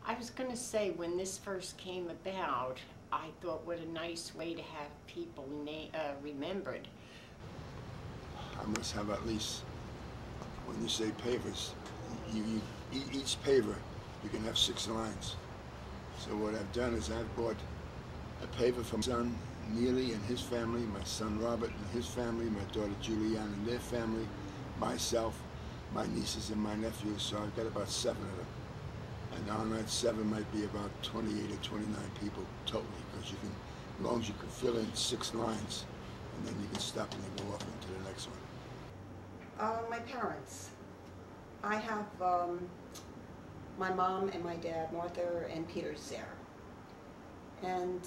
I was going to say, when this first came about, I thought what a nice way to have people remembered. I must have at least, when you say pavers, each paver, you can have 6 lines. So what I've done is I've bought a paver from my son Neely and his family, my son Robert and his family, my daughter Julianne and their family, myself, my nieces and my nephews, so I've got about 7 of them. And on that 7 might be about 28 or 29 people totally, because you can, as long as you can fill in 6 lines, and then you can stop and then go off into the next one. My parents. I have my mom and my dad, Martha and Peter's there. And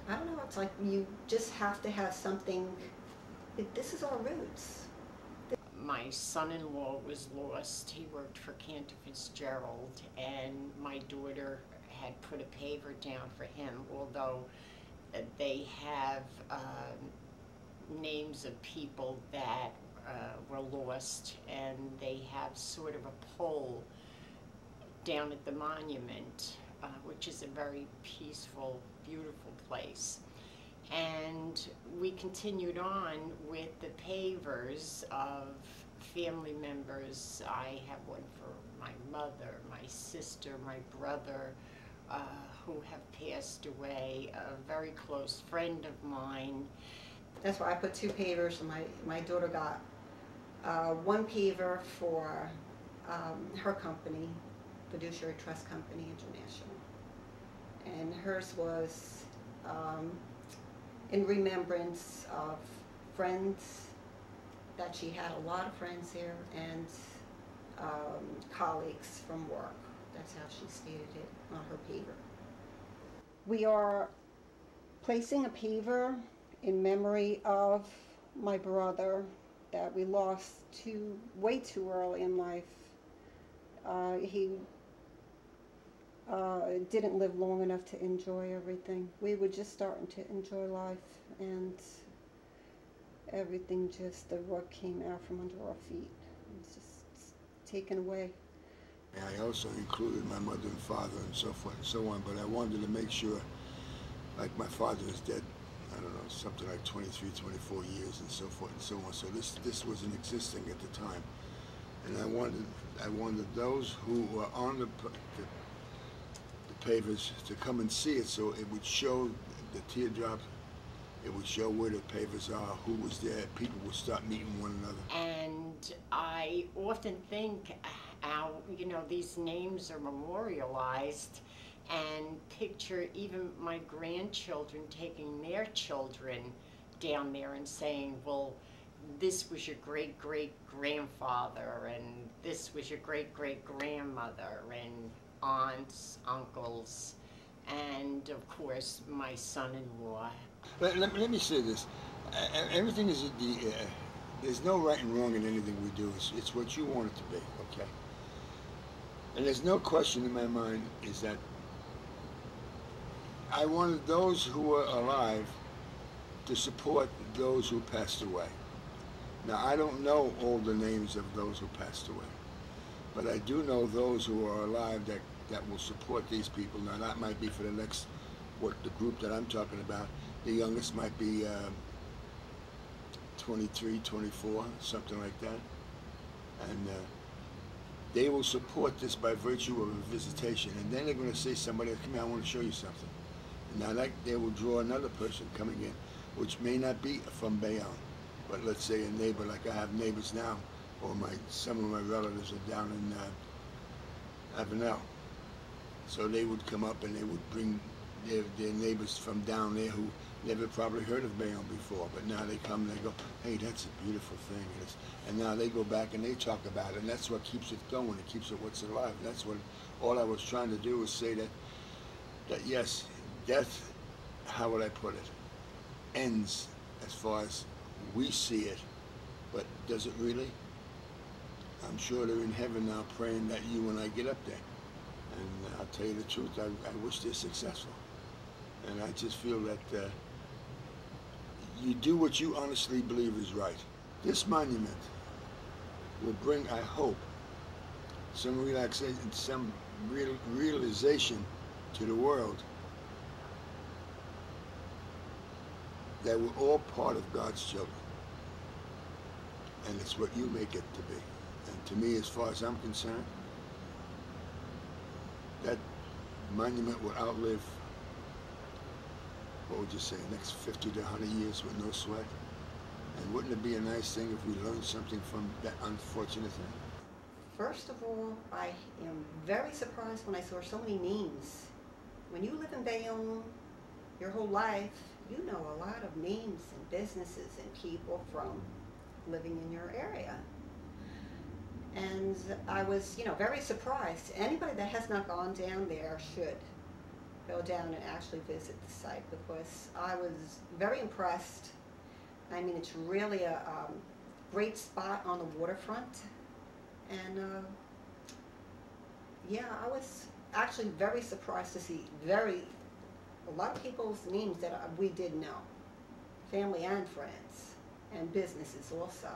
I don't know, it's like you just have to have something. This is our roots. My son-in-law was lost. He worked for Cantor Fitzgerald, and my daughter had put a paver down for him, although they have names of people that were lost, and they have sort of a pole down at the monument, which is a very peaceful, beautiful place. And we continued on with the pavers of family members. I have one for my mother, my sister, my brother, who have passed away, a very close friend of mine. That's why I put 2 pavers, and my daughter got 1 paver for her company, Fiduciary Trust Company International. And hers was in remembrance of friends, that she had a lot of friends here, and colleagues from work. That's how she stated it on her paver. We are placing a paver in memory of my brother that we lost way too early in life. He didn't live long enough to enjoy everything. We were just starting to enjoy life, and everything just, the rug came out from under our feet. It's just taken away. I also included my mother and father and so forth and so on, but I wanted to make sure, like my father is dead, I don't know, something like 23, 24 years and so forth and so on. So this wasn't existing at the time. And I wanted those who were on the pavers to come and see it, so it would show the teardrop, it would show where the pavers are, who was there, people would start meeting one another. And I often think how, these names are memorialized, and picture even my grandchildren taking their children down there and saying, well, this was your great-great-grandfather, and this was your great-great-grandmother, and aunts, uncles, and of course my son-in-law. Let me say this. Everything is there's no right and wrong in anything we do. It's what you want it to be, okay? And there's no question in my mind is that I wanted those who were alive to support those who passed away. Now, I don't know all the names of those who passed away, but I do know those who are alive that will support these people. Now, that might be for the next, the group that I'm talking about. The youngest might be 23, 24, something like that. And they will support this by virtue of a visitation. And then they're going to say somebody, come here, I want to show you something. And now they will draw another person coming in, which may not be from Bayonne, but let's say a neighbor, like I have neighbors now, or some of my relatives are down in Avenel. So they would come up and they would bring their neighbors from down there who never probably heard of Bayonne before, but now they come and they go, hey, that's a beautiful thing. And now they go back and they talk about it, and that's what keeps it going. It keeps it what's alive. And that's what all I was trying to do was say that yes, death, how would I put it, ends as far as we see it, but does it really? I'm sure they're in heaven now praying that you and I get up there. And I'll tell you the truth, I wish they're successful. And I just feel that you do what you honestly believe is right. This monument will bring, I hope, some relaxation, some realization to the world that we're all part of God's children. And it's what you make it to be. And to me, as far as I'm concerned, that monument will outlive, what would you say, next 50 to 100 years with no sweat? And wouldn't it be a nice thing if we learned something from that unfortunate thing? First of all, I am very surprised when I saw so many names. When you live in Bayonne your whole life, you know a lot of names and businesses and people from living in your area. And I was, very surprised. Anybody that has not gone down there should go down and actually visit the site, because I was very impressed. I mean, it's really a great spot on the waterfront. And yeah, I was actually very surprised to see a lot of people's names that we did know, family and friends, and businesses also.